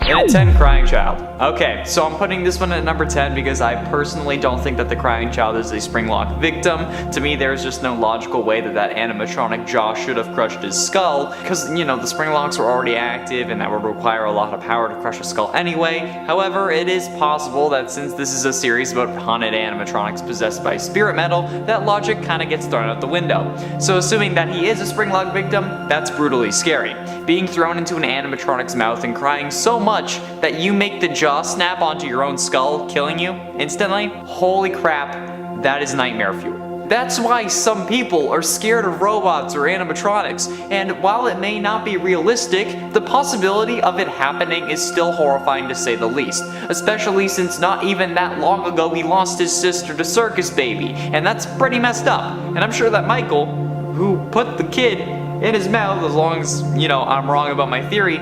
And at 10, Crying Child. Okay, so I'm putting this one at number 10 because I personally don't think that the Crying Child is a Springlock victim. To me, there's just no logical way that that animatronic jaw should have crushed his skull, because, you know, the Springlocks were already active and that would require a lot of power to crush a skull anyway. However, it is possible that since this is a series about haunted animatronics possessed by spirit metal, that logic kind of gets thrown out the window. So assuming that he is a Springlock victim, that's brutally scary. Being thrown into an animatronic's mouth and crying so much that you make the jaw snap onto your own skull, killing you instantly? Holy crap, that is nightmare fuel. That's why some people are scared of robots or animatronics, and while it may not be realistic, the possibility of it happening is still horrifying to say the least, especially since not even that long ago he lost his sister to Circus Baby, and that's pretty messed up. And I'm sure that Michael, who put the kid in his mouth, as long as, you know, I'm wrong about my theory,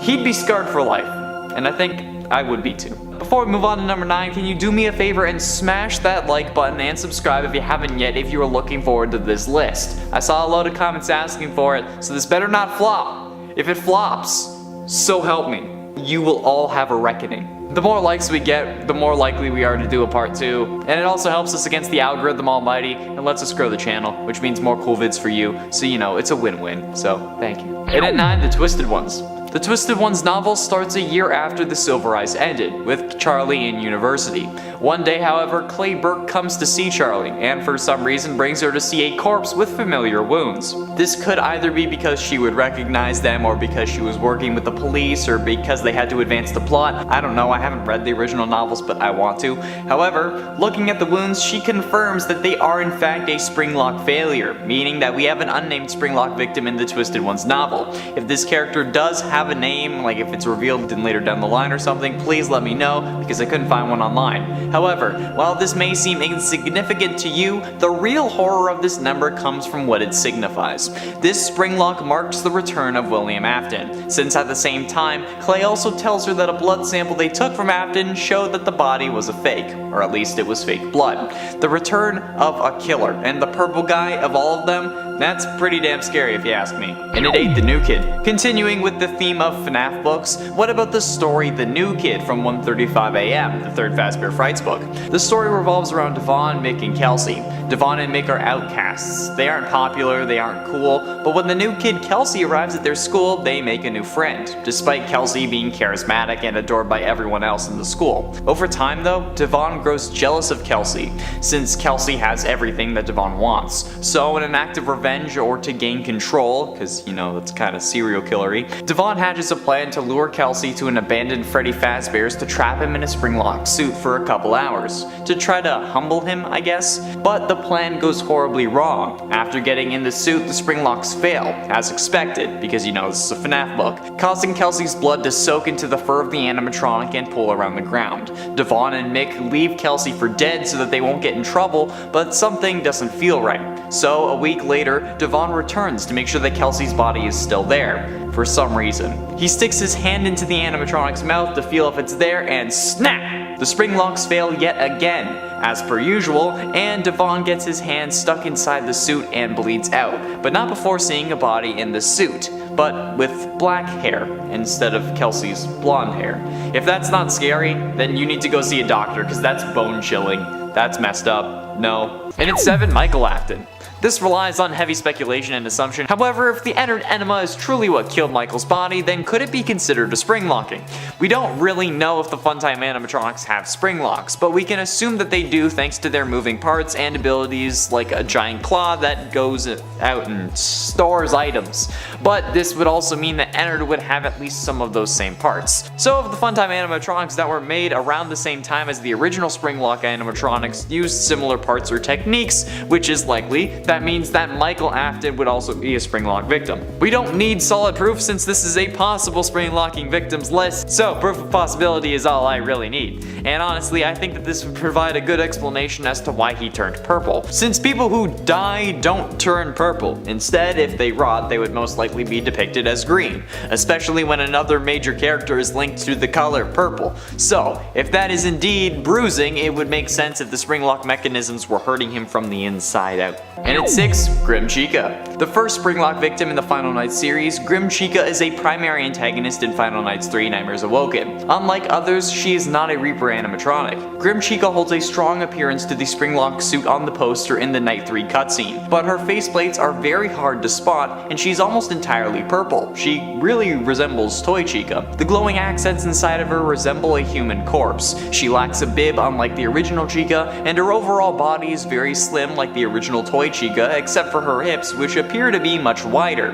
he'd be scarred for life. And I think I would be too. Before we move on to number 9, can you do me a favor and smash that like button and subscribe if you haven't yet if you are looking forward to this list. I saw a load of comments asking for it, so this better not flop. If it flops, so help me, you will all have a reckoning. The more likes we get, the more likely we are to do a part 2, and it also helps us against the algorithm almighty and lets us grow the channel, which means more cool vids for you, so you know, it's a win-win, so thank you. And at 9, The Twisted Ones. The Twisted Ones novel starts a year after The Silver Eyes ended, with Charlie in university. One day, however, Clay Burke comes to see Charlie, and for some reason brings her to see a corpse with familiar wounds. This could either be because she would recognize them, or because she was working with the police, or because they had to advance the plot. I don't know, I haven't read the original novels, but I want to. However, looking at the wounds, she confirms that they are in fact a Springlock failure, meaning that we have an unnamed Springlock victim in the Twisted Ones novel. If this character does have a name, like if it's revealed in later down the line or something, please let me know, because I couldn't find one online. However, while this may seem insignificant to you, the real horror of this number comes from what it signifies. This Springlock marks the return of William Afton, since at the same time, Clay also tells her that a blood sample they took from Afton showed that the body was a fake, or at least it was fake blood. The return of a killer, and the purple guy of all of them, that's pretty damn scary if you ask me. And at 8, The New Kid. Continuing with the theme of FNAF books, what about the story The New Kid from 1:35 AM, the third Fazbear Frights book? The story revolves around Devon, Mick, and Kelsey. Devon and Mick are outcasts. They aren't popular, they aren't cool, but when the new kid Kelsey arrives at their school, they make a new friend, despite Kelsey being charismatic and adored by everyone else in the school. Over time though, Devon grows jealous of Kelsey, since Kelsey has everything that Devon wants. So in an act of revenge or to gain control, because you know that's kind of serial killery, Devon hatches a plan to lure Kelsey to an abandoned Freddy Fazbear's to trap him in a Springlock suit for a couple hours, to try to humble him, I guess. But the plan goes horribly wrong. After getting in the suit, the Springlocks fail, as expected, because you know this is a FNAF book, causing Kelsey's blood to soak into the fur of the animatronic and pull around the ground. Devon and Mick leave Kelsey for dead so that they won't get in trouble, but something doesn't feel right. So a week later, Devon returns to make sure that Kelsey's body is still there, for some reason. He sticks his hand into the animatronic's mouth to feel if it's there, and snap! The Springlocks fail yet again, as per usual, and Devon gets his hand stuck inside the suit and bleeds out, but not before seeing a body in the suit, but with black hair instead of Kelsey's blonde hair. If that's not scary, then you need to go see a doctor, because that's bone chilling. That's messed up. No. And it's 7, Michael Afton. This relies on heavy speculation and assumption. However, if the entered enema is truly what killed Michael's body, then could it be considered a springlocking? We don't really know if the Funtime animatronics have springlocks, but we can assume that they do thanks to their moving parts and abilities like a giant claw that goes out and stores items. But this would also mean that Ennard would have at least some of those same parts. So if the Funtime animatronics that were made around the same time as the original Springlock animatronics used similar parts or techniques, which is likely, that means that Michael Afton would also be a Springlock victim. We don't need solid proof since this is a possible Springlocking victims list, so proof of possibility is all I really need. And honestly, I think that this would provide a good explanation as to why he turned purple, since people who die don't turn purple. Instead, if they rot, they would most likely be depicted as green, especially when another major character is linked to the color purple. So, if that is indeed bruising, it would make sense if the Springlock mechanisms were hurting him from the inside out. And at 6, Grim Chica. The first Springlock victim in the Final Night series, Grim Chica is a primary antagonist in Final Nights 3 Nightmares Awoken. Unlike others, she is not a Reaper animatronic. Grim Chica holds a strong appearance to the Springlock suit on the poster in the Night 3 cutscene, but her faceplates are very hard to spot and she's almost entirely purple. She really resembles Toy Chica. The glowing accents inside of her resemble a human corpse. She lacks a bib unlike the original Chica, and her overall body is very slim like the original Toy Chica, except for her hips, which appear to be much wider.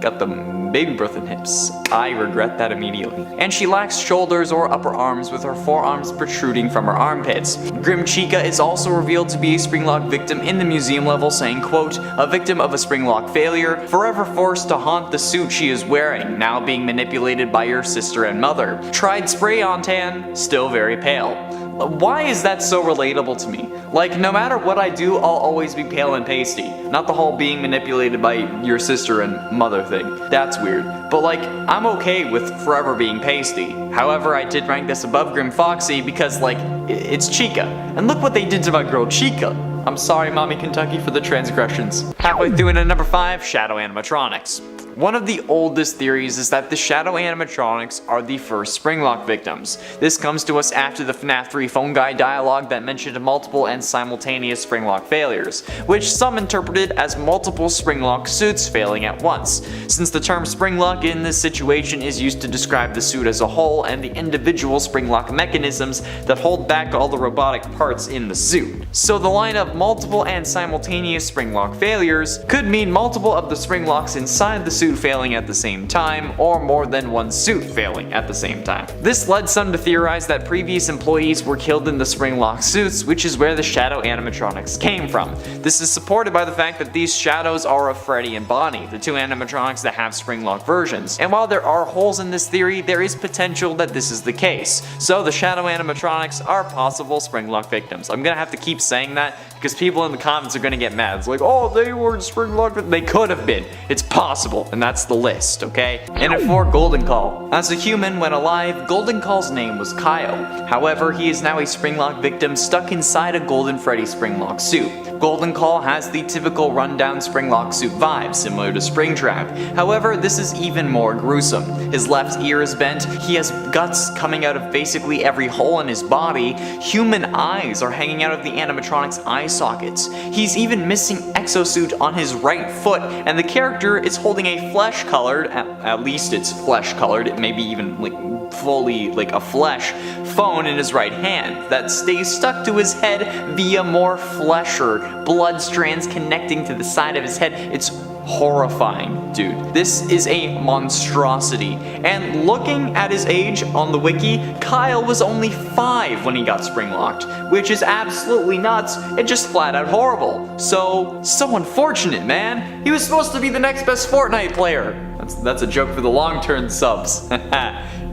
Got the baby birth in hips. I regret that immediately. And she lacks shoulders or upper arms, with her forearms protruding from her armpits. Grim Chica is also revealed to be a Springlock victim in the museum level, saying, quote, "A victim of a Springlock failure, forever forced to haunt the suit she is wearing, now being manipulated by your sister and mother. Tried spray on tan, still very pale." Why is that so relatable to me? Like, no matter what I do, I'll always be pale and pasty. Not the whole being manipulated by your sister and mother thing. That's weird. But like, I'm okay with forever being pasty. However, I did rank this above Grim Foxy because, like, it's Chica. And look what they did to my girl Chica. I'm sorry, Mommy Kentucky, for the transgressions. Halfway through into number 5, Shadow Animatronics. One of the oldest theories is that the Shadow Animatronics are the first Springlock victims. This comes to us after the FNAF 3 phone guy dialogue that mentioned multiple and simultaneous Springlock failures, which some interpreted as multiple Springlock suits failing at once, since the term Springlock in this situation is used to describe the suit as a whole and the individual Springlock mechanisms that hold back all the robotic parts in the suit. So the line of multiple and simultaneous Springlock failures could mean multiple of the Springlocks inside the suit failing at the same time, or more than one suit failing at the same time. This led some to theorize that previous employees were killed in the Springlock suits, which is where the Shadow Animatronics came from. This is supported by the fact that these shadows are of Freddy and Bonnie, the two animatronics that have Springlock versions. And while there are holes in this theory, there is potential that this is the case. So the Shadow Animatronics are possible Springlock victims. I'm gonna have to keep saying that because people in the comments are gonna get mad. It's like, oh, they weren't Springlock. They could have been. It's possible. And that's the list, okay? And at 4, Golden Call. As a human, when alive, Golden Call's name was Kyle. However, he is now a Springlock victim stuck inside a Golden Freddy Springlock suit. Golden Call has the typical rundown Springlock suit vibe, similar to Springtrap. However, this is even more gruesome. His left ear is bent, he has guts coming out of basically every hole in his body, human eyes are hanging out of the animatronic's eye sockets. He's even missing exosuit on his right foot, and the character is holding a flesh-colored, at least it's flesh-colored, it may be even like fully like a flesh, phone in his right hand that stays stuck to his head via more flesh or blood strands connecting to the side of his head. It's horrifying, dude. This is a monstrosity. And looking at his age on the wiki, Kyle was only 5 when he got Springlocked, which is absolutely nuts and just flat out horrible. So unfortunate, man. He was supposed to be the next best Fortnite player. That's a joke for the long-term subs.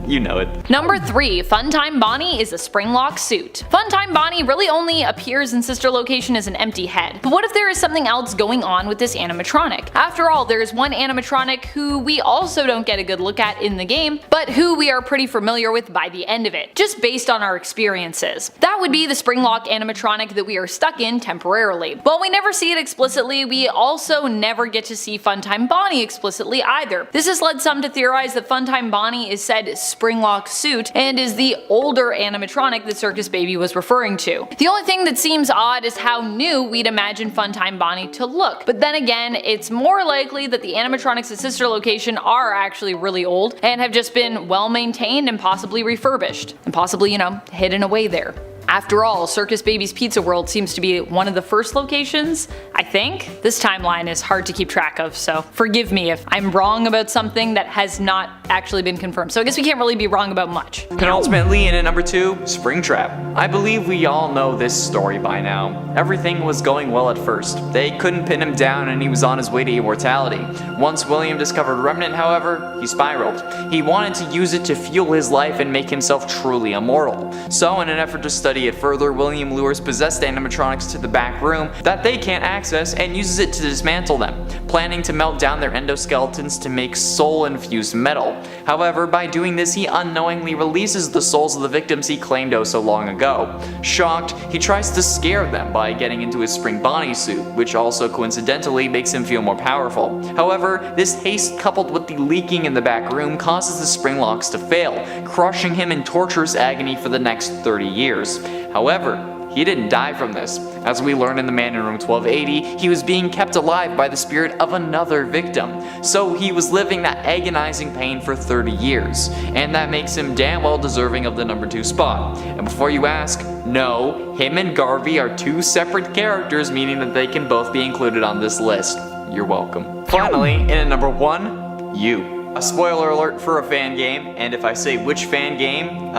You know it. Number 3, Funtime Bonnie is a Springlock suit. Funtime Bonnie really only appears in Sister Location as an empty head. But what if there is something else going on with this animatronic? After all, there is one animatronic who we also don't get a good look at in the game, but who we are pretty familiar with by the end of it, just based on our experiences. That would be the Springlock animatronic that we are stuck in temporarily. While we never see it explicitly, we also never get to see Funtime Bonnie explicitly either. This has led some to theorize that Funtime Bonnie is said Springlock suit and is the older animatronic that Circus Baby was referring to. The only thing that seems odd is how new we'd imagine Funtime Bonnie to look, but then again, it's more likely that the animatronics at Sister Location are actually really old and have just been well maintained and possibly refurbished, and possibly, you know, hidden away there. After all, Circus Baby's Pizza World seems to be one of the first locations, I think. This timeline is hard to keep track of, so forgive me if I'm wrong about something that has not actually been confirmed. So I guess we can't really be wrong about much. Penultimately, in at number 2, Springtrap. I believe we all know this story by now. Everything was going well at first. They couldn't pin him down and he was on his way to immortality. Once William discovered Remnant, however, he spiraled. He wanted to use it to fuel his life and make himself truly immortal. So in an effort to study study it further, William lures possessed animatronics to the back room that they can't access and uses it to dismantle them, planning to melt down their endoskeletons to make soul-infused metal. However, by doing this, he unknowingly releases the souls of the victims he claimed oh so long ago. Shocked, he tries to scare them by getting into his Spring Bonnie suit, which also coincidentally makes him feel more powerful. However, this haste coupled with the leaking in the back room causes the Springlocks to fail, crushing him in torturous agony for the next 30 years. However, he didn't die from this. As we learn in the Man in Room 1280, he was being kept alive by the spirit of another victim. So he was living that agonizing pain for 30 years, and that makes him damn well deserving of the number 2 spot. And before you ask, no, him and Garvey are 2 separate characters, meaning that they can both be included on this list. You're welcome. Finally, in at number 1, you. A spoiler alert for a fan game, and if I say which fan game,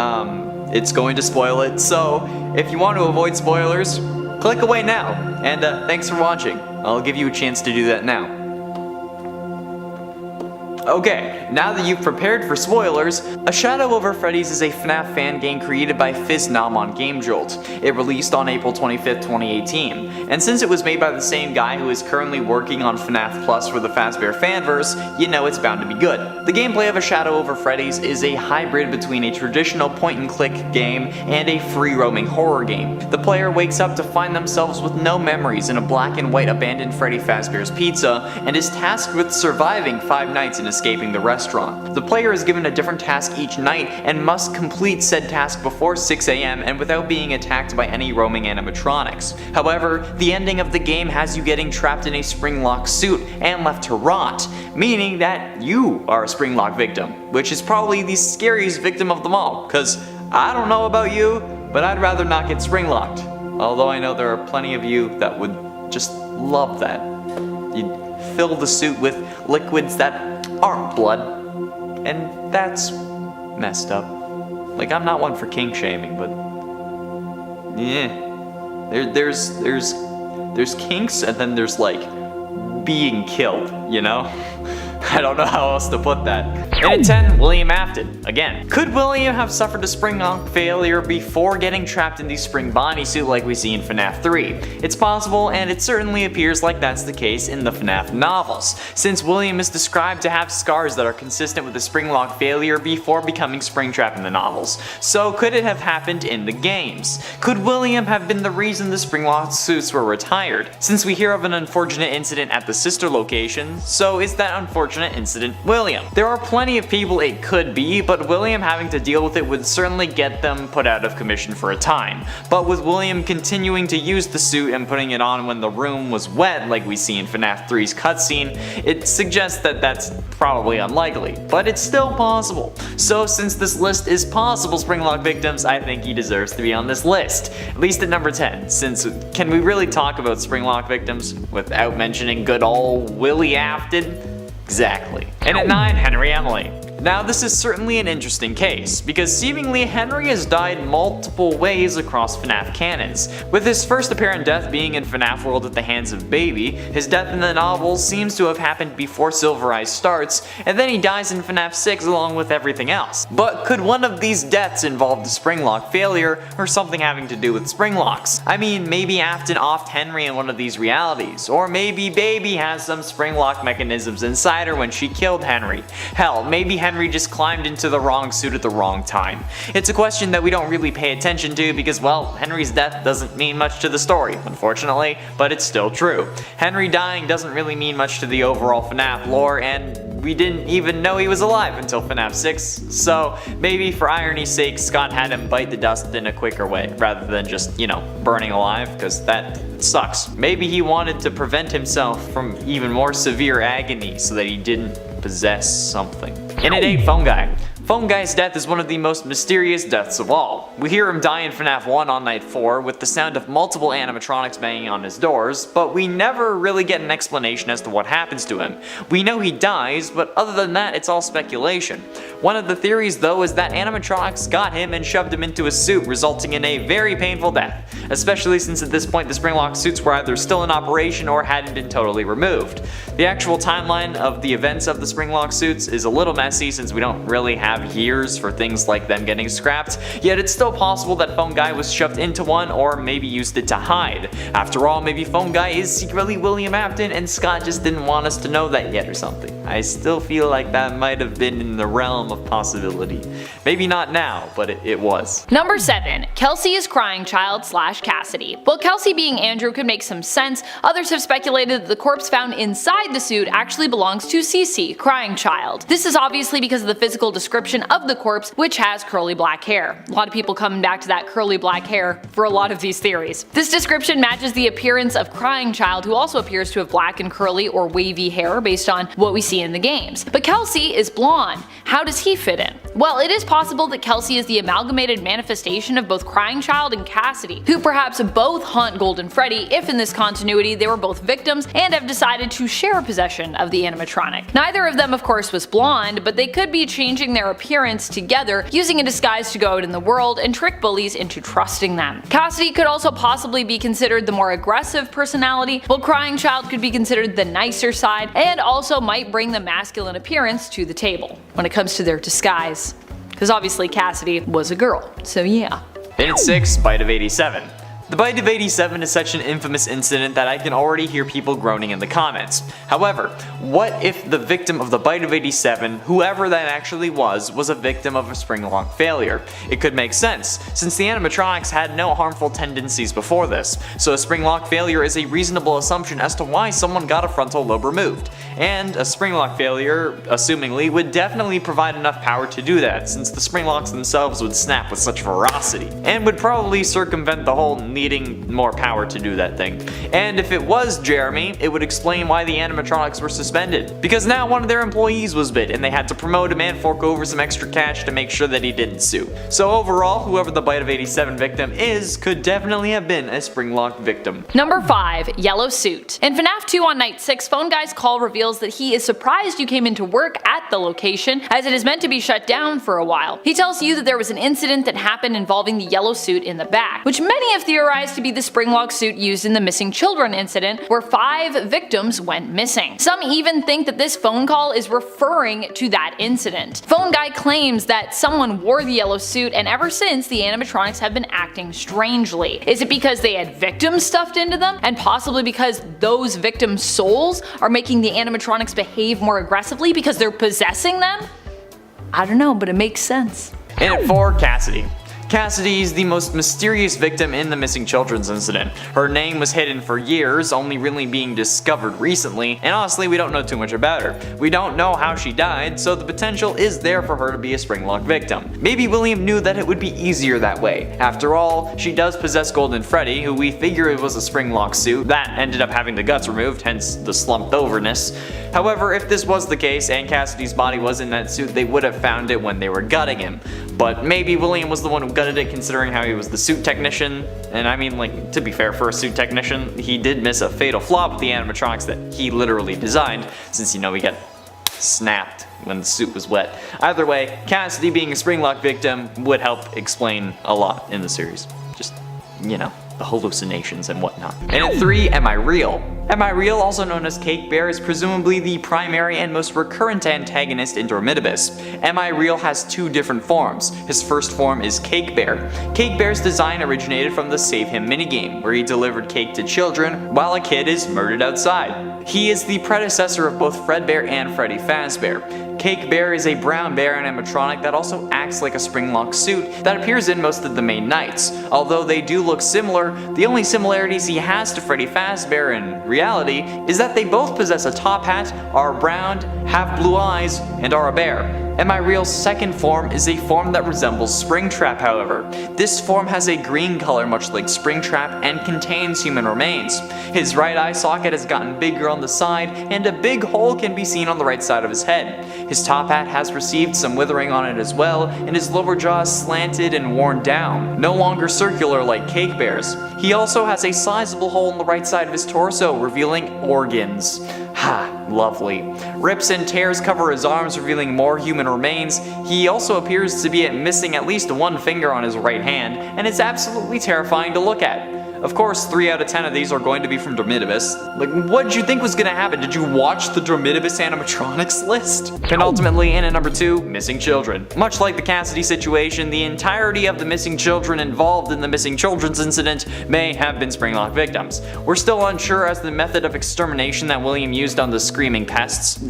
it's going to spoil it. So if you want to avoid spoilers, click away now. And thanks for watching. I'll give you a chance to do that now. Okay, now that you've prepared for spoilers, A Shadow Over Freddy's is a FNAF fan game created by FizzNom on GameJolt. It released on April 25th, 2018, and since it was made by the same guy who is currently working on FNAF Plus for the Fazbear fanverse, you know it's bound to be good. The gameplay of A Shadow Over Freddy's is a hybrid between a traditional point-and-click game and a free-roaming horror game. The player wakes up to find themselves with no memories in a black and white abandoned Freddy Fazbear's Pizza, and is tasked with surviving 5 nights in escaping the restaurant. The player is given a different task each night and must complete said task before 6 AM and without being attacked by any roaming animatronics. However, the ending of the game has you getting trapped in a Springlock suit and left to rot, meaning that you are a Springlock victim, which is probably the scariest victim of them all, cause I don't know about you, but I'd rather not get Springlocked. Although I know there are plenty of you that would just love that. You'd fill the suit with liquids that aren't blood, and that's messed up. Like, I'm not one for kink shaming, but yeah, there's kinks, and then there's like being killed, you know? I don't know how else to put that. And at 10, William Afton. Again, could William have suffered a Springlock failure before getting trapped in the Spring Bonnie suit like we see in FNAF 3? It's possible, and it certainly appears like that's the case in the FNAF novels, since William is described to have scars that are consistent with the Springlock failure before becoming Springtrap in the novels. So could it have happened in the games? Could William have been the reason the Springlock suits were retired? Since we hear of an unfortunate incident at the sister location, so is that unfortunate incident William? There are plenty of people it could be, but William having to deal with it would certainly get them put out of commission for a time. But with William continuing to use the suit and putting it on when the room was wet like we see in FNAF 3's cutscene, it suggests that that's probably unlikely, but it's still possible. So since this list is possible Springlock victims, I think he deserves to be on this list, at least at number 10, since can we really talk about Springlock victims without mentioning good old Willie Afton? Exactly. And at 9, Henry Emily. Now this is certainly an interesting case, because seemingly Henry has died multiple ways across FNAF canons, with his first apparent death being in FNAF World at the hands of Baby. His death in the novels seems to have happened before Silver Eyes starts, and then he dies in FNAF 6 along with everything else. But could one of these deaths involve the Springlock failure, or something having to do with Springlocks? I mean, maybe Afton offed Henry in one of these realities, or maybe Baby has some Springlock mechanisms inside her when she killed Henry. Hell, maybe Henry just climbed into the wrong suit at the wrong time. It's a question that we don't really pay attention to because, well, Henry's death doesn't mean much to the story, unfortunately, but it's still true. Henry dying doesn't really mean much to the overall FNAF lore, and we didn't even know he was alive until FNAF 6, so maybe for irony's sake, Scott had him bite the dust in a quicker way, rather than just, you know, burning alive, because that sucks. Maybe he wanted to prevent himself from even more severe agony so that he didn't possess something. And at 8, Phone Guy. Phone Guy's death is one of the most mysterious deaths of all. We hear him die in FNAF 1 on night 4 with the sound of multiple animatronics banging on his doors, but we never really get an explanation as to what happens to him. We know he dies, but other than that, it's all speculation. One of the theories though is that animatronics got him and shoved him into a suit, resulting in a very painful death, especially since at this point the Springlock suits were either still in operation or hadn't been totally removed. The actual timeline of the events of the Springlock suits is a little messy since we don't really have have years for things like them getting scrapped, yet it's still possible that Phone Guy was shoved into one or maybe used it to hide. After all, maybe Phone Guy is secretly William Afton and Scott just didn't want us to know that yet or something. I still feel like that might have been in the realm of possibility. Maybe not now, but it was. Number 7. Kelsey is crying child / Cassidy. While Kelsey being Andrew could make some sense, others have speculated that the corpse found inside the suit actually belongs to Cece, crying child. This is obviously because of the physical description of the corpse, which has curly black hair. A lot of people coming back to that curly black hair for a lot of these theories. This description matches the appearance of crying child, who also appears to have black and curly or wavy hair based on what we see in the games. But Kelsey is blonde. How does he fit in? Well, it is possible that Kelsey is the amalgamated manifestation of both crying child and Cassidy, who perhaps both haunt Golden Freddy if in this continuity they were both victims and have decided to share possession of the animatronic. Neither of them of course was blonde, but they could be changing their appearance together, using a disguise to go out in the world and trick bullies into trusting them. Cassidy could also possibly be considered the more aggressive personality, while crying child could be considered the nicer side, and also might bring the masculine appearance to the table when it comes to their disguise. Because obviously Cassidy was a girl, so yeah. And at 6, Bite of 87. The Bite of 87 is such an infamous incident that I can already hear people groaning in the comments. However, what if the victim of the Bite of 87, whoever that actually was a victim of a Springlock failure? It could make sense, since the animatronics had no harmful tendencies before this, so a Springlock failure is a reasonable assumption as to why someone got a frontal lobe removed. And a Springlock failure, assumingly, would definitely provide enough power to do that, since the Springlocks themselves would snap with such ferocity, and would probably circumvent the whole needing more power to do that thing. And if it was Jeremy, it would explain why the animatronics were suspended, because now one of their employees was bit and they had to promote him and fork over some extra cash to make sure that he didn't sue. So overall, whoever the Bite of 87 victim is could definitely have been a Springlock victim. Number 5. Yellow Suit. In FNAF 2 on night 6, Phone Guy's call reveals that he is surprised you came into work at the location, as it is meant to be shut down for a while. He tells you that there was an incident that happened involving the yellow suit in the back, which many have theorized to be the Springlock suit used in the missing children incident, where 5 victims went missing. Some even think that this phone call is referring to that incident. Phone Guy claims that someone wore the yellow suit, and ever since the animatronics have been acting strangely. Is it because they had victims stuffed into them, and possibly because those victims' souls are making the animatronics behave more aggressively because they're possessing them? I don't know, but it makes sense. And at 4, Cassidy. Cassidy is the most mysterious victim in the missing children's incident. Her name was hidden for years, only really being discovered recently, and honestly we don't know too much about her. We don't know how she died, so the potential is there for her to be a Springlock victim. Maybe William knew that it would be easier that way. After all, she does possess Golden Freddy, who we figure it was a Springlock suit, that ended up having the guts removed, hence the slumped overness. However, if this was the case and Cassidy's body was in that suit, they would have found it when they were gutting him. But maybe William was the one who gutted it, considering how he was the suit technician. And I mean, like, to be fair, for a suit technician, he did miss a fatal flaw with the animatronics that he literally designed, since, you know, he got snapped when the suit was wet. Either way, Cassidy being a Springlock victim would help explain a lot in the series. Just, you know, the hallucinations and whatnot. And at 3, Am I Real? Am I Real, also known as Cake Bear, is presumably the primary and most recurrent antagonist in Dormitibus. Am I Real has 2 different forms. His first form is Cake Bear. Cake Bear's design originated from the Save Him minigame, where he delivered cake to children while a kid is murdered outside. He is the predecessor of both Fredbear and Freddy Fazbear. Cake Bear is a brown bear animatronic that also acts like a Springlock suit that appears in most of the main nights. Although they do look similar, the only similarities he has to Freddy Fazbear in reality is that they both possess a top hat, are brown, have blue eyes, and are a bear. Am I Real's second form is a form that resembles Springtrap, however. This form has a green color much like Springtrap and contains human remains. His right eye socket has gotten bigger on the side and a big hole can be seen on the right side of his head. His top hat has received some withering on it as well, and his lower jaw is slanted and worn down, no longer circular like Cake Bear's. He also has a sizable hole in the right side of his torso, revealing organs. Ha, lovely. Rips and tears cover his arms, revealing more human remains. He also appears to be missing at least 1 finger on his right hand, and it's absolutely terrifying to look at. Of course, 3 out of 10 of these are going to be from Dromitibus. Like, what did you think was gonna happen? Did you watch the Dromitibus animatronics list? And ultimately, in at number 2, missing children. Much like the Cassidy situation, the entirety of the missing children involved in the missing children's incident may have been Springlock victims. We're still unsure as to the method of extermination that William used on the screaming pests.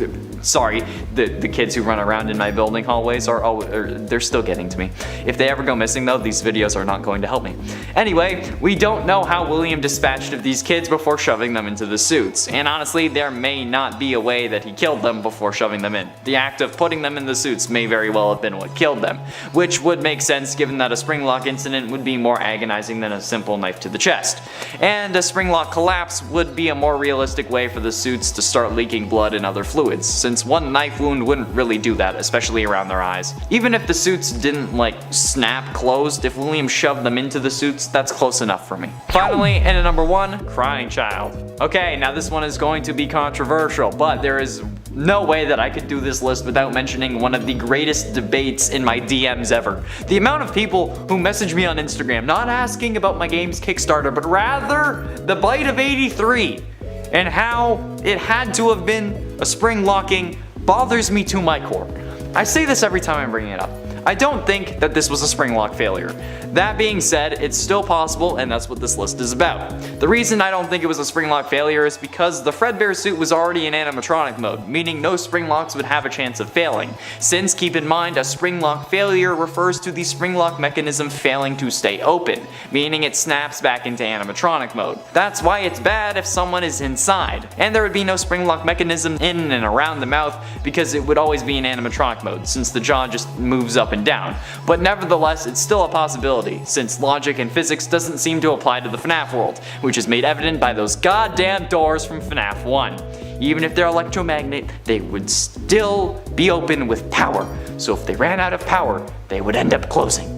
Sorry, the kids who run around in my building hallways they're still getting to me. If they ever go missing though, these videos are not going to help me. Anyway, we don't know how William dispatched of these kids before shoving them into the suits, and honestly, there may not be a way that he killed them before shoving them in. The act of putting them in the suits may very well have been what killed them, which would make sense given that a Springlock incident would be more agonizing than a simple knife to the chest. And a Springlock collapse would be a more realistic way for the suits to start leaking blood and other fluids, since one knife wound wouldn't really do that, especially around their eyes. Even if the suits didn't like snap closed, if William shoved them into the suits, that's close enough for me. Finally, and at number 1, crying child. Okay, now this one is going to be controversial, but there is no way that I could do this list without mentioning one of the greatest debates in my DMs ever. The amount of people who message me on Instagram not asking about my game's Kickstarter, but rather the Bite of 83 and how it had to have been a spring locking bothers me to my core. I say this every time I bring it up. I don't think that this was a Springlock failure. That being said, it's still possible, and that's what this list is about. The reason I don't think it was a Springlock failure is because the Fredbear suit was already in animatronic mode, meaning no Springlocks would have a chance of failing. Since, keep in mind, a Springlock failure refers to the Springlock mechanism failing to stay open, meaning it snaps back into animatronic mode. That's why it's bad if someone is inside, and there would be no Springlock mechanism in and around the mouth because it would always be in animatronic mode, since the jaw just moves up and down. But nevertheless, it's still a possibility, since logic and physics doesn't seem to apply to the FNAF world, which is made evident by those goddamn doors from FNAF 1. Even if they're electromagnet, they would still be open with power, so if they ran out of power, they would end up closing.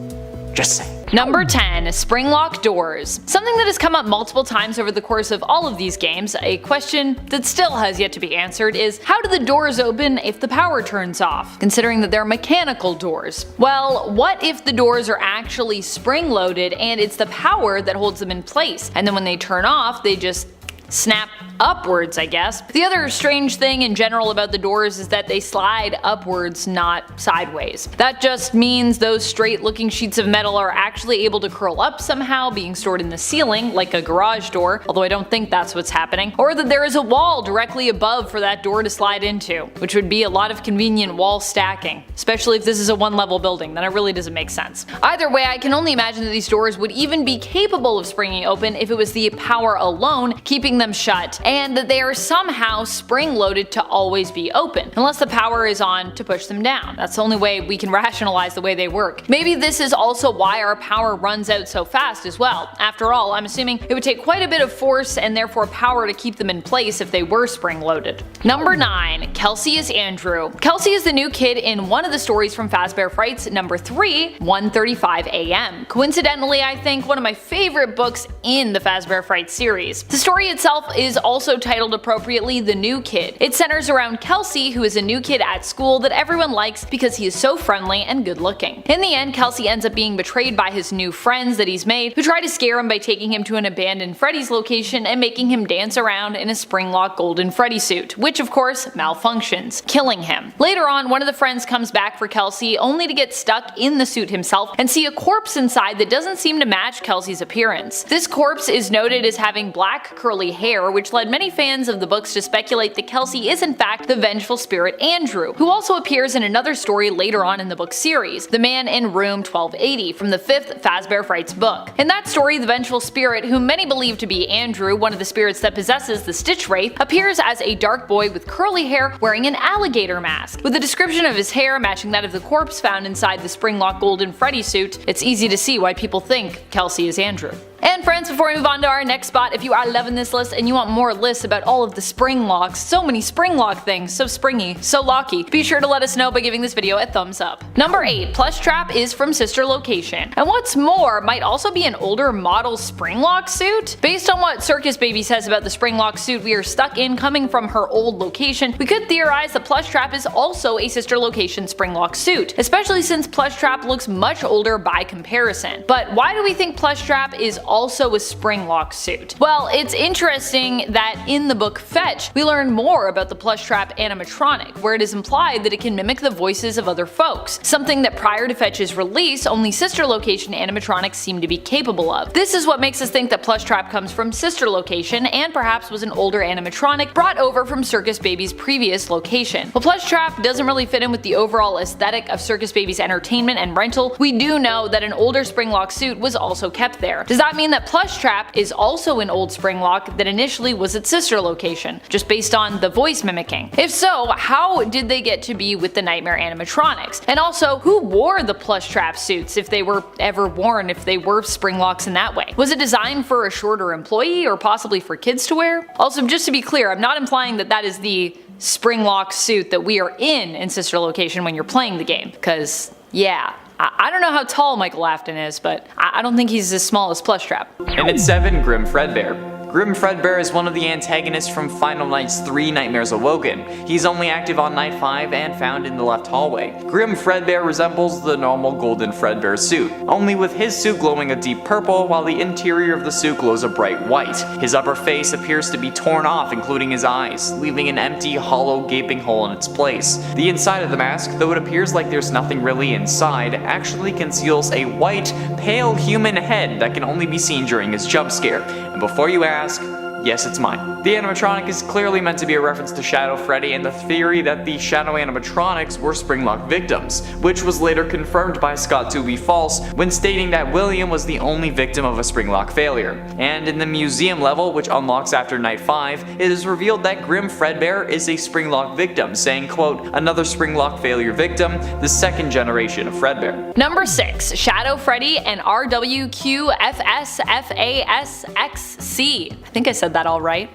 Just saying. Number 10. Springlock doors. Something that has come up multiple times over the course of all of these games, a question that still has yet to be answered, is how do the doors open if the power turns off, considering that they're mechanical doors? Well, what if the doors are actually spring-loaded and it's the power that holds them in place, and then when they turn off, they just snap upwards, I guess. The other strange thing in general about the doors is that they slide upwards, not sideways. That just means those straight looking sheets of metal are actually able to curl up somehow, being stored in the ceiling, like a garage door, although I don't think that's what's happening, or that there is a wall directly above for that door to slide into, which would be a lot of convenient wall stacking, especially if this is a one-level building, then it really doesn't make sense. Either way, I can only imagine that these doors would even be capable of springing open if it was the power alone keeping them shut, and that they are somehow spring-loaded to always be open, unless the power is on to push them down. That's the only way we can rationalize the way they work. Maybe this is also why our power runs out so fast as well. After all, I'm assuming it would take quite a bit of force and therefore power to keep them in place if they were spring-loaded. Number 9. Kelsey is Andrew. Kelsey is the new kid in one of the stories from Fazbear Frights, number 3, 1:35 AM. Coincidentally, I think one of my favorite books in the Fazbear Frights series. The story itself is also titled appropriately The New Kid. It centers around Kelsey, who is a new kid at school that everyone likes because he is so friendly and good looking. In the end, Kelsey ends up being betrayed by his new friends that he's made, who try to scare him by taking him to an abandoned Freddy's location and making him dance around in a Springlock Golden Freddy suit, which of course malfunctions, killing him. Later on, one of the friends comes back for Kelsey only to get stuck in the suit himself and see a corpse inside that doesn't seem to match Kelsey's appearance. This corpse is noted as having black curly hair, which led many fans of the books to speculate that Kelsey is in fact the vengeful spirit Andrew, who also appears in another story later on in the book series, The Man in Room 1280 from the 5th Fazbear Frights book. In that story, the vengeful spirit, whom many believe to be Andrew, one of the spirits that possesses the Stitch Wraith, appears as a dark boy with curly hair wearing an alligator mask. With a description of his hair matching that of the corpse found inside the Springlock Golden Freddy suit, it's easy to see why people think Kelsey is Andrew. And friends, before we move on to our next spot, if you are loving this list and you want more lists about all of the Springlocks, so many Springlock things, so springy, so locky, be sure to let us know by giving this video a thumbs up. Number 8. Plush Trap is from Sister Location, and what's more, might also be an older model Springlock suit? Based on what Circus Baby says about the Springlock suit we are stuck in coming from her old location, we could theorize that Plush Trap is also a Sister Location Springlock suit, especially since Plush Trap looks much older by comparison. But why do we think Plush Trap is also also a Springlock suit? Well, it's interesting that in the book Fetch, we learn more about the plush trap animatronic, where it is implied that it can mimic the voices of other folks, something that prior to Fetch's release, only sister location animatronics seemed to be capable of. This is what makes us think that plush trap comes from sister location and perhaps was an older animatronic brought over from Circus Baby's previous location. While plush trap doesn't really fit in with the overall aesthetic of Circus Baby's entertainment and rental, we do know that an older Springlock suit was also kept there. Does that mean that plush trap is also an old Springlock that initially was its sister location, just based on the voice mimicking? If so, how did they get to be with the Nightmare animatronics? And also, who wore the plush trap suits if they were ever worn, if they were Springlocks in that way? Was it designed for a shorter employee or possibly for kids to wear? Also, just to be clear, I'm not implying that that is the Springlock suit that we are in sister location when you're playing the game, because yeah, I don't know how tall Michael Afton is, but I don't think he's as small as plush trap. And at 7, Grim Fredbear. Grim Fredbear is one of the antagonists from Final Nights 3 Nightmares Awoken. He's only active on Night 5 and found in the left hallway. Grim Fredbear resembles the normal Golden Fredbear suit, only with his suit glowing a deep purple while the interior of the suit glows a bright white. His upper face appears to be torn off, including his eyes, leaving an empty, hollow, gaping hole in its place. The inside of the mask, though it appears like there's nothing really inside, actually conceals a white, pale human head that can only be seen during his jump scare. And before you ask, yes, it's mine. The animatronic is clearly meant to be a reference to Shadow Freddy and the theory that the Shadow animatronics were Springlock victims, which was later confirmed by Scott to be false when stating that William was the only victim of a Springlock failure. And in the museum level, which unlocks after Night 5, it is revealed that Grim Fredbear is a Springlock victim, saying, quote, another Springlock failure victim, the second generation of Fredbear. Number 6. Shadow Freddy and RWQFSFASXC. I think I said that all right.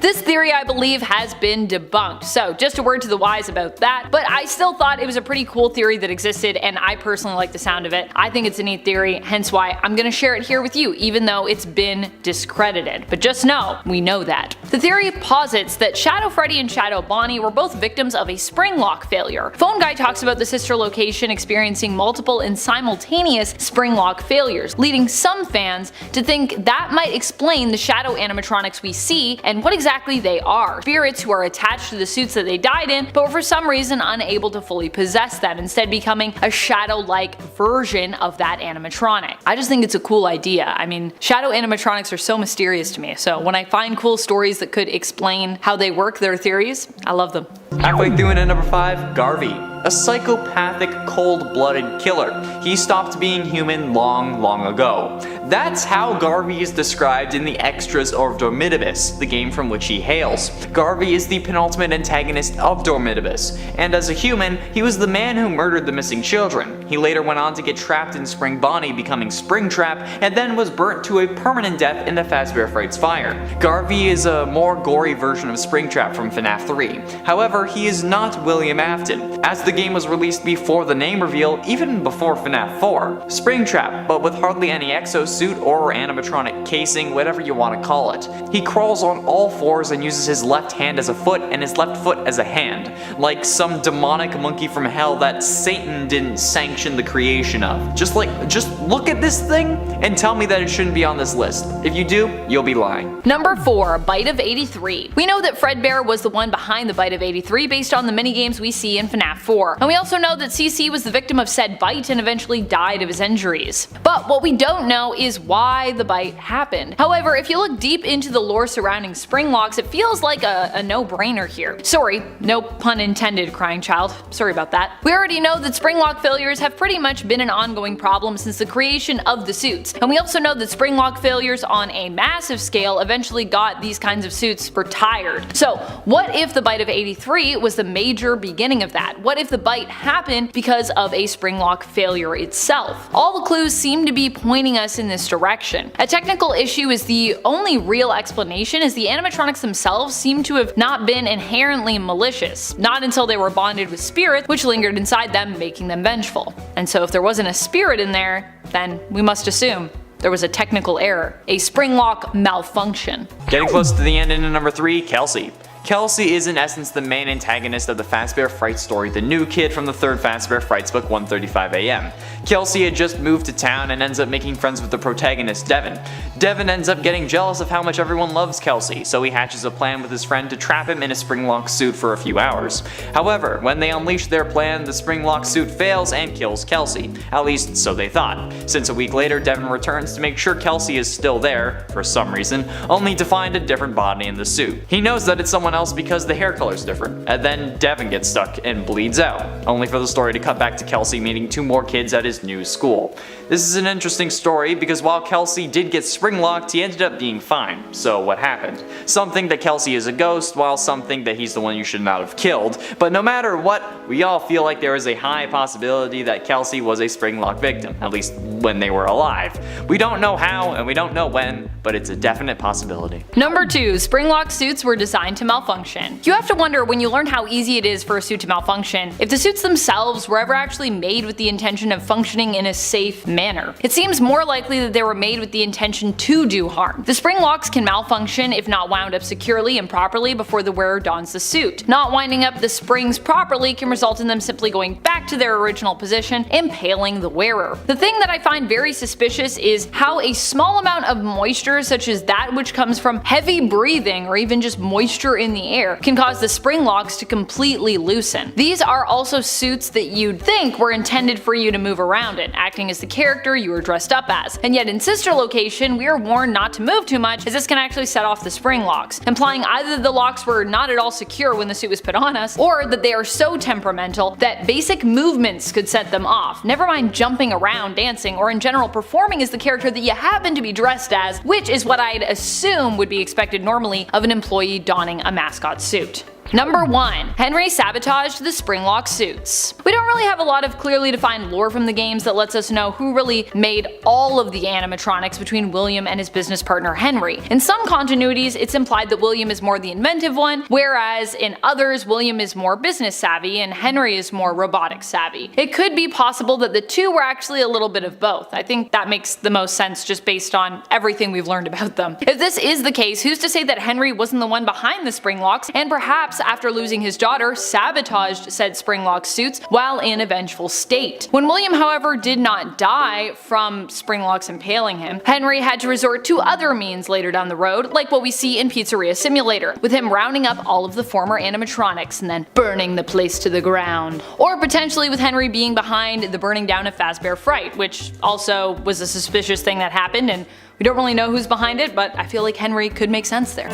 This theory, I believe, has been debunked, so just a word to the wise about that, but I still thought it was a pretty cool theory that existed, and I personally like the sound of it. I think it's a neat theory, hence why I'm gonna share it here with you, even though it's been discredited. But just know, we know that. The theory posits that Shadow Freddy and Shadow Bonnie were both victims of a Springlock failure. Phone Guy talks about the sister location experiencing multiple and simultaneous Springlock failures, leading some fans to think that might explain the Shadow animatronics we see and what exactly they are. Spirits who are attached to the suits that they died in, but were for some reason unable to fully possess them, instead becoming a shadow-like version of that animatronic. I just think it's a cool idea. I mean, shadow animatronics are so mysterious to me, so when I find cool stories that could explain how they work, their theories, I love them. Halfway through into number 5, Garvey. A psychopathic, cold-blooded killer. He stopped being human long ago. That's how Garvey is described in the extras of Dormitibus, the game from which he hails. Garvey is the penultimate antagonist of Dormitibus, and as a human, he was the man who murdered the missing children. He later went on to get trapped in Spring Bonnie, becoming Springtrap, and then was burnt to a permanent death in the Fazbear Frights fire. Garvey is a more gory version of Springtrap from FNAF 3. However, he is not William Afton, as the game was released before the name reveal, even before FNAF 4. Springtrap, but with hardly any exosuit or animatronic casing, whatever you want to call it. He crawls on all fours and uses his left hand as a foot and his left foot as a hand, like some demonic monkey from hell that Satan didn't sanction the creation of. Just look at this thing and tell me that it shouldn't be on this list. If you do, you'll be lying. Number 4, Bite of 83. We know that Fredbear was the one behind the Bite of 83 based on the minigames we see in FNAF 4, and we also know that CC was the victim of said bite and eventually died of his injuries. But what we don't know is why the bite happened. However, if you look deep into the lore surrounding Springlocks, it feels like a no-brainer here. Sorry, no pun intended, crying child. Sorry about that. We already know that Springlock failures have pretty much been an ongoing problem since the creation of the suits, and we also know that Springlock failures on a massive scale eventually got these kinds of suits retired. So what if the Bite of 83 was the major beginning of that? What if the bite happened because of a Springlock failure itself? All the clues seem to be pointing us in this direction. A technical issue is the only real explanation, as the animatronics themselves seem to have not been inherently malicious, not until they were bonded with spirits which lingered inside them, making them vengeful. And so if there wasn't a spirit in there, then we must assume there was a technical error, a Springlock malfunction. Getting close to the end into number 3, Kelsey. Kelsey is in essence the main antagonist of the Fazbear Fright story, the new kid from the third Fazbear Frights book 135 AM. Kelsey had just moved to town and ends up making friends with the protagonist Devin. Devin ends up getting jealous of how much everyone loves Kelsey, so he hatches a plan with his friend to trap him in a Springlock suit for a few hours. However, when they unleash their plan, the Springlock suit fails and kills Kelsey. At least, so they thought. Since a week later, Devin returns to make sure Kelsey is still there, for some reason, only to find a different body in the suit. He knows that it's someone else because the hair color's different, and then Devin gets stuck and bleeds out, only for the story to cut back to Kelsey meeting 2 more kids at his new school. This is an interesting story because while Kelsey did get springlocked, he ended up being fine. So what happened? Some think that Kelsey is a ghost, while some think that he's the one you should not have killed. But no matter what, we all feel like there is a high possibility that Kelsey was a Springlock victim, at least when they were alive. We don't know how and we don't know when, but it's a definite possibility. Number 2. Springlock suits were designed to malfunction. You have to wonder, when you learn how easy it is for a suit to malfunction, if the suits themselves were ever actually made with the intention of functioning in a safe manner. It seems more likely that they were made with the intention to do harm. The spring locks can malfunction if not wound up securely and properly before the wearer dons the suit. Not winding up the springs properly can result in them simply going back to their original position, impaling the wearer. The thing that I find very suspicious is how a small amount of moisture, such as that which comes from heavy breathing or even just moisture in the air, can cause the spring locks to completely loosen. These are also suits that you'd think were intended for you to move around in, acting as the character you were dressed up as. And yet in Sister Location, we are warned not to move too much, as this can actually set off the spring locks, implying either the locks were not at all secure when the suit was put on us, or that they are so temperamental that basic movements could set them off, never mind jumping around, dancing, or in general performing as the character that you happen to be dressed as, which is what I'd assume would be expected normally of an employee donning a mascot suit. Number 1. Henry sabotaged the Springlock suits. We don't really have a lot of clearly defined lore from the games that lets us know who really made all of the animatronics between William and his business partner Henry. In some continuities, it's implied that William is more the inventive one, whereas in others, William is more business savvy and Henry is more robotic savvy. It could be possible that the two were actually a little bit of both. I think that makes the most sense just based on everything we've learned about them. If this is the case, who's to say that Henry wasn't the one behind the Springlocks, and perhaps after losing his daughter, sabotaged said Springlock suits while in a vengeful state. When William, however, did not die from Springlocks impaling him, Henry had to resort to other means later down the road, like what we see in Pizzeria Simulator, with him rounding up all of the former animatronics and then burning the place to the ground. Or potentially with Henry being behind the burning down of Fazbear Fright, which also was a suspicious thing that happened, and we don't really know who's behind it, but I feel like Henry could make sense there.